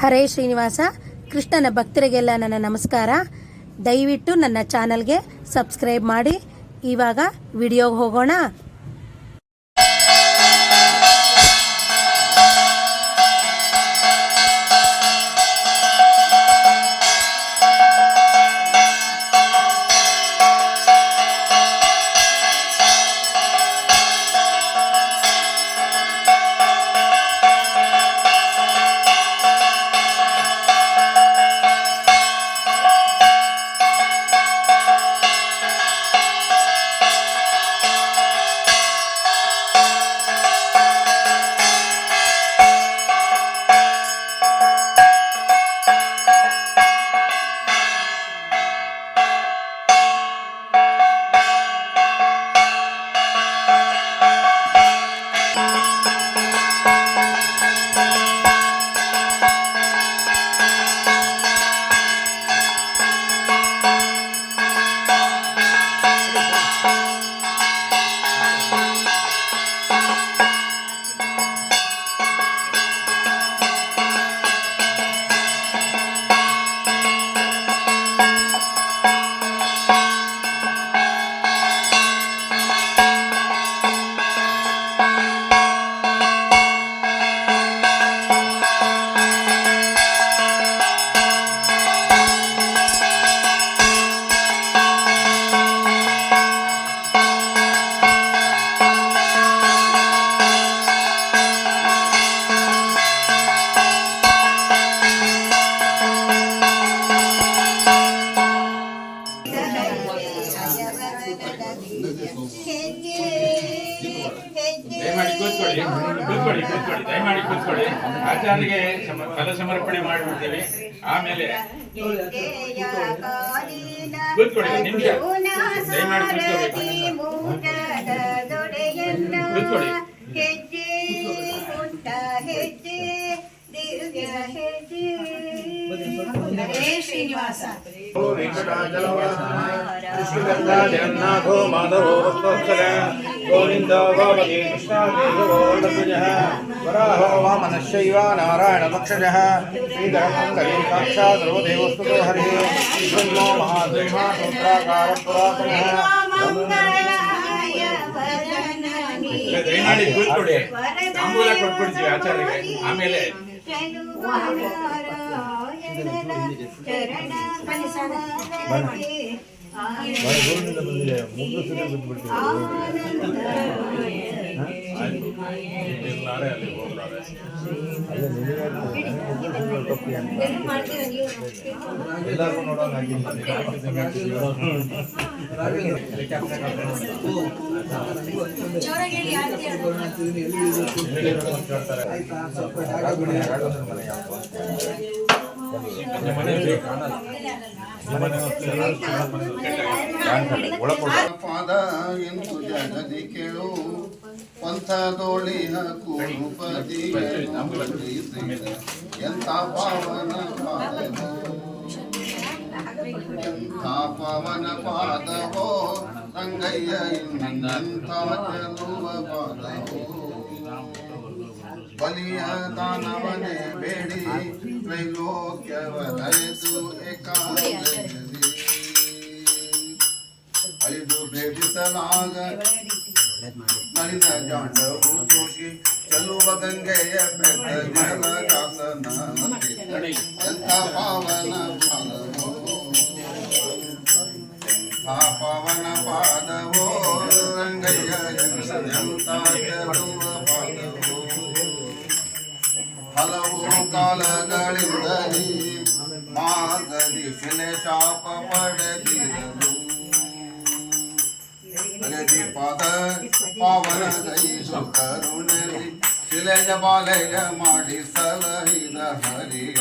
ಹರೇ ಶ್ರೀನಿವಾಸ. ಕೃಷ್ಣನ ಭಕ್ತರಿಗೆಲ್ಲ ನನ್ನ ನಮಸ್ಕಾರ. ದಯವಿಟ್ಟು ನನ್ನ ಚಾನಲ್ಗೆ ಸಬ್ಸ್ಕ್ರೈಬ್ ಮಾಡಿ. ಇವಾಗ ವಿಡಿಯೋಗೆ ಹೋಗೋಣ. ದಯಮಾಡಿ ಕೂತ್ಕೊಳ್ಳಿ. ಆಚಾರ್ಯರಿಗೆ ಫಲ ಸಮರ್ಪಣೆ ಮಾಡಿಬಿಡ್ತೀವಿ. ಆಮೇಲೆ ಕೂತ್ಕೊಳ್ಳಿ, ನಿಮಿಷ ದಯಮಾಡಿ ಕೂತ್ಕೊಳ್ಳಿ. ಶ್ರೀನಿವಾಸ ಜಗನ್ನಾಥೋ ಮಾಧವೋ ಭಕ್ತೋತ್ಸಲ ಗೋವಿಂದೋ ಗೋಪತಿ ಕೃಷ್ಣಾದೇವೋರ್ಣಪೂಜಃ ವರಾಹೋ ವಾಮನಶ್ಚೈವ ನಾರಾಯಣ ಭಕ್ಷಜಃ ಶ್ರೀಧರಮಂಗಲೀ ಸಾಕ್ಷಾತ್ ದೇವಸ್ತುತೋ ಹರಿಃ ಬ್ರಹ್ಮೋ ಮಹಾದೇವಾ ಸೂತ್ರಾಕಾರ ಪುರಾತನಃ. ದಯಮಾಡಿ ಕೂತ್ಕೊಳ್ಳಿ. ತಾಂಬೂಲ ಕೊಟ್ಬಿಡ್ತೀವಿ ಆಚಾರ್ಯರಿಗೆ. ಆಮೇಲೆ ಎಲ್ಲರೂ ನೋಡೋಣ. ಪಾದ ಎಂದು ಜಗದಿ ಕೇಳು ಪಂಥದೋಳಿ ಕೂಪದಿ ಎಂಥ ಪಾವನ ಪಾದವೋ, ಎಂಥ ಪಾವನ ಪಾದವೋ ರಂಗಯ್ಯ ಎಂಥ ಚೆಲುವ ಪಾದವೋ. ಬಲಿಯ ದಾನವನೇ ಬೇಡಿ ತ್ರೈಲೋಕ್ಯವದಯದು ಏಕಾಂತದಲ್ಲಿ ಅಳಿದು ಭೇದಿಸಲಾಗ ಮಳಿದ ಜಾಂಡವು ಸೋಕಿ ಚೆಲುವ ಗಂಗೆಯ ಬೆತ್ತ ಜಲದಾಸನ ಎಂಥ ಪಾವನ ಪಾದವೋ, ಎಂಥ ಪಾವನ ಪಾದವೋ ರಂಗಯ್ಯ ಎಂಥ ಚೆಲುವ ಪಾದವೋ. ಹಲವು ಕಾಲಗಳಿಂದಲೇ ಮಾರ್ಗದಿ ಶಿಲೆ ಶಾಪ ಪಡೆದಿರಲು ಅಗದಿ ಪಾದ ಪಾವನ ಗೈಸು ಕರುಣಲಿ ಶಿಲೆಯ ಬಾಲೆಯ ಮಾಡಿ ಸಲಹಿದ ಹರಿಯ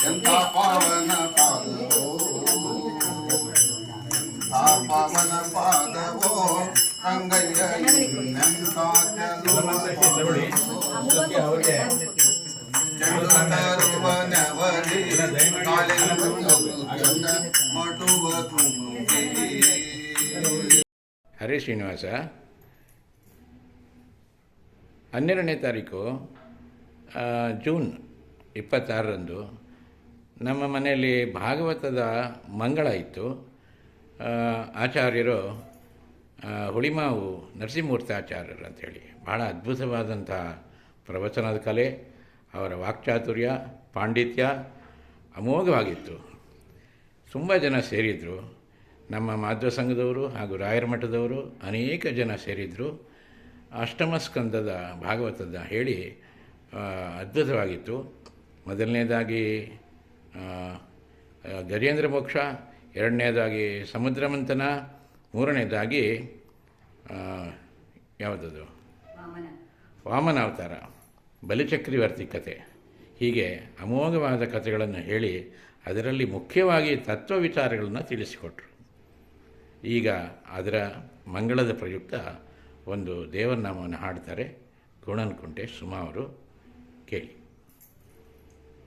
ಎಂಥ ಪಾವನ ಪಾದವೋ, ಎಂಥ ಪಾವನ ಪಾದವೋ ರಂಗಯ್ಯ ಎಂಥ ಚೆಲುವ ಪಾದವೋ. ಹರೇ ಶ್ರೀನಿವಾಸ. 12ನೇ ತಾರೀಕು ಜೂನ್ 26ರಂದು ನಮ್ಮ ಮನೆಯಲ್ಲಿ ಭಾಗವತದ ಮಂಗಳ ಇತ್ತು. ಆಚಾರ್ಯರು ಹುಳಿಮಾವು ನರಸಿಂಹಮೂರ್ತಿ ಆಚಾರ್ಯರು ಅಂಥೇಳಿ ಭಾಳ ಅದ್ಭುತವಾದಂಥ ಪ್ರವಚನದ ಕಲೆ, ಅವರ ವಾಕ್ಚಾತುರ್ಯ, ಪಾಂಡಿತ್ಯ ಅಮೋಘವಾಗಿತ್ತು. ತುಂಬ ಜನ ಸೇರಿದರು. ನಮ್ಮ ಮಾಧ್ವ ಸಂಘದವರು ಹಾಗೂ ರಾಯರ ಮಠದವರು ಅನೇಕ ಜನ ಸೇರಿದರು. ಅಷ್ಟಮ ಸ್ಕಂದದ ಭಾಗವತದ ಹೇಳಿ ಅದ್ಭುತವಾಗಿತ್ತು. ಮೊದಲನೇದಾಗಿ ಗಜೇಂದ್ರ ಮೋಕ್ಷ, ಎರಡನೇದಾಗಿ ಸಮುದ್ರ ಮಂಥನ, ಮೂರನೇದಾಗಿ ಯಾವುದದು ವಾಮನ ಅವತಾರ, ಬಲಿಚಕ್ರವರ್ತಿ ಕತೆ. ಹೀಗೆ ಅಮೋಘವಾದ ಕಥೆಗಳನ್ನು ಹೇಳಿ ಅದರಲ್ಲಿ ಮುಖ್ಯವಾಗಿ ತತ್ವ ವಿಚಾರಗಳನ್ನು ತಿಳಿಸಿಕೊಟ್ರು. ಈಗ ಅದರ ಮಂಗಳದ ಪ್ರಯುಕ್ತ ಒಂದು ದೇವರನಾಮವನ್ನು ಹಾಡ್ತಾರೆ ಗುಣನ್ಕುಂಟೆ ಸುಮಾ ಅವರು. ಕೇಳಿ.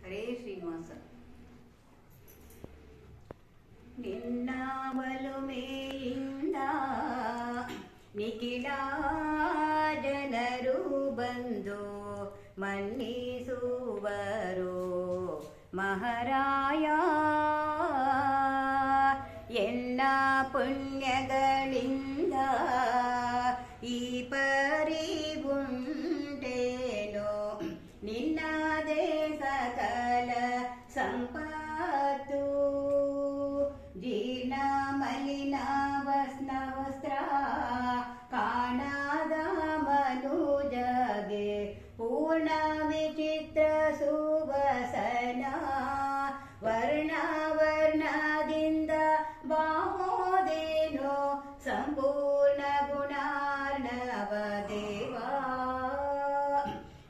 ಹರೇ ಶ್ರೀನಿವಾಸ. ನಿನ್ನ ಒಲುಮೆಯಿಂದ ನಿಖಿಲ ಜನರು ಬಂದು ಮನ್ನಿಸುವರು ಮಹಾರಾಯ. ಎನ್ನ ಪುಣ್ಯಗಳಿಂದ ಈ ಪರಿಗುಂಟೇನೋ ನಿನ್ನದೇ ಸಕಲ ಸಂಪತ್ತು. ಜೀರ್ಣ ಮಲಿನ ವಸ್ತ್ರ ಕಾಣದ ಮನುಜಗೆ ಪೂರ್ಣ ವಿಚಿತ್ರ ಸುವಸನ ವರ್ಣ ವರ್ಣದಿಂದ ಬಾಹೋದೇನೋ ಸಂಪೂರ್ಣ ಗುಣಾರ್ಣವ ದೇವ.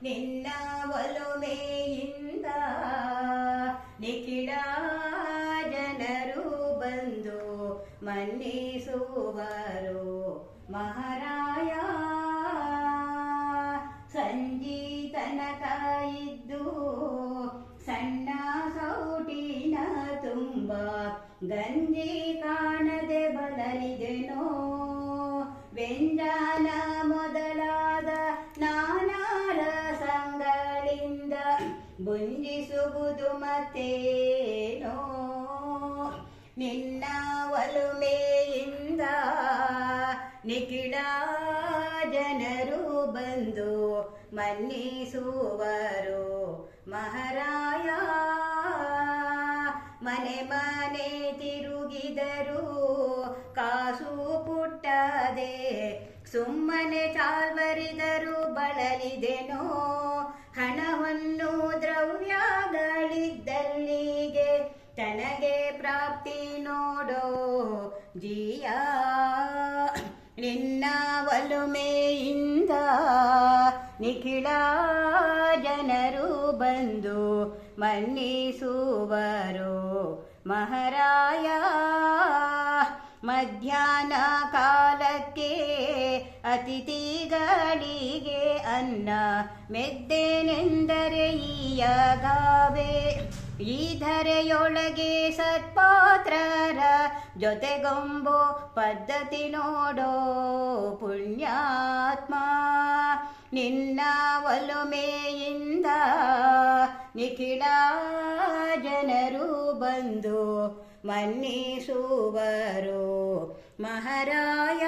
ನಿನ್ನ ಒಲುಮೆಯಿಂದ ನಿಖಿಲ ಜನರು ಬಂದು ಮನ್ನಿಸುವರು ಮಹಾರಾಯ. ಸಂಜೀತನಕ ಇದ್ದು ಸಣ್ಣ ಸೌಟಿನ ತುಂಬ ಗಂಜಿ ಕಾಣದೆ ಬಲಲಿದೆನೋ. ವ್ಯಂಜನ ಮೊದಲಾದ ನಾನಾ ರಸಗಳಿಂದ ಭುಂಜಿಸುವುದು ಮತ್ತೇನೋ. ನಿನ್ನ ಒಲುಮೆಯಿಂದ ನಿಖಿಲ ಜನರು ಬಂದು ಮನ್ನಿಸುವರು ಮಹಾರಾಯ. ಮನೆ ಮನೆ ತಿರುಗಿದರು ಕಾಸು ಪುಟ್ಟದೆ, ಸುಮ್ಮನೆ ಚಾಲ್ವರಿದರು ಬಳಲಿದೆನೋ. ಹಣವನ್ನು ದ್ರವ್ಯಗಳಿದ್ದಲ್ಲಿಗೆ ತನಗೆ ಪ್ರಾಪ್ತಿ ನೋಡೋ ಜೀಯ. ನಿನ್ನ ಒಲುಮೆಯಿಂದ ನಿಖಿಲ ಜನರು ಬಂದು ಮನ್ನಿಸುವರು ಮಹಾರಾಯ. ಮಧ್ಯಾಹ್ನ ಕಾಲಕ್ಕೆ ಅತಿಥಿಗಳಿಗೆ ಅನ್ನ ಮೆದ್ದೆನೆಂದರೆ ಈಯಗಾವೆ. ಈ ಧರೆಯೊಳಗೆ ಸತ್ಪಾತ್ರರ ಜೊತೆಗೊಂಬೋ ಪದ್ಧತಿ ನೋಡೋ ಪುಣ್ಯಾತ್ಮ. ನಿನ್ನ ಒಲುಮೆಯಿಂದ ನಿಖಿಲ ಜನರು ಬಂದು ಮನ್ನಿಸುವರು ಮಹಾರಾಯ.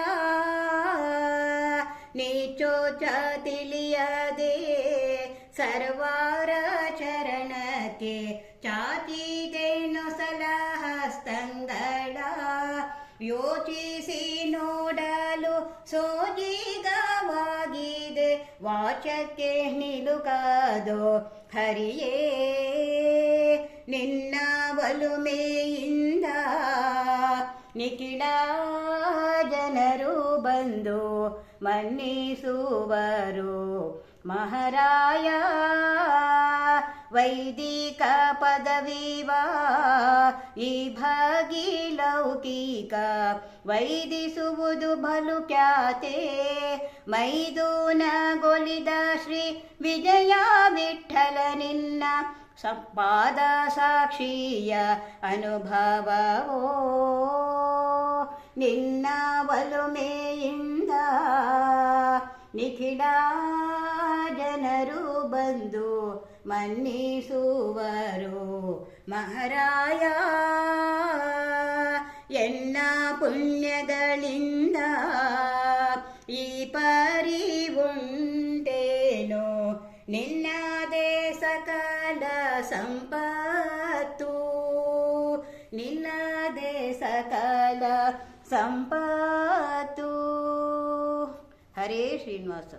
ನೀಚೋಚ ತಿಳಿಯದೆ ಸರ್ವಾರ ಚರಣಕ್ಕೆ ಚಾಚಿದೇನು ಸಲಹಸ್ತಂಗಳ. ಯೋಚಿಸಿ ನೋಡಲು ಸೋಜಿಗವಾಗಿದೆ ವಾಚಕ್ಕೆ ನಿಲುಕದೋ ಹರಿಯೇ. ನಿನ್ನ ಒಲುಮೆಯಿಂದ ನಿಖಿಲ ಜನರು ಬಂದು ಮನ್ನಿಸುವರು ಮಹಾರಾಯ. ವೈದಿಕ ಪದವಿವ ಈ ಭಾಗಿ ಲೌಕಿಕ ವೈದಿಸುವುದು ಬಲು ಖ್ಯಾತೆ. ಮೈದೂನಗೊಲಿದ ಶ್ರೀ ವಿಜಯ ವಿಠಲ ನಿನ್ನ ಸಂಪಾದ ಸಾಕ್ಷಿಯ ಅನುಭವವೋ. ನಿನ್ನ ಒಲುಮೆಯಿಂದ ನಿಖಿಲ ಜನರು ಬಂದು ಮನ್ನಿಸುವರು ಮಹಾರಾಯ. ಎನ್ನ ಪುಣ್ಯಗಳಿಂದ ಈ ಪರಿವುಂಟೇನೋ ನಿನ್ನದೇ ಸಕಲ ಸಂಪತ್ತು, ನಿನ್ನದೇ ಸಕಲ ಸಂಪತ್ತು. ಹರೇ ಶ್ರೀನಿವಾಸ.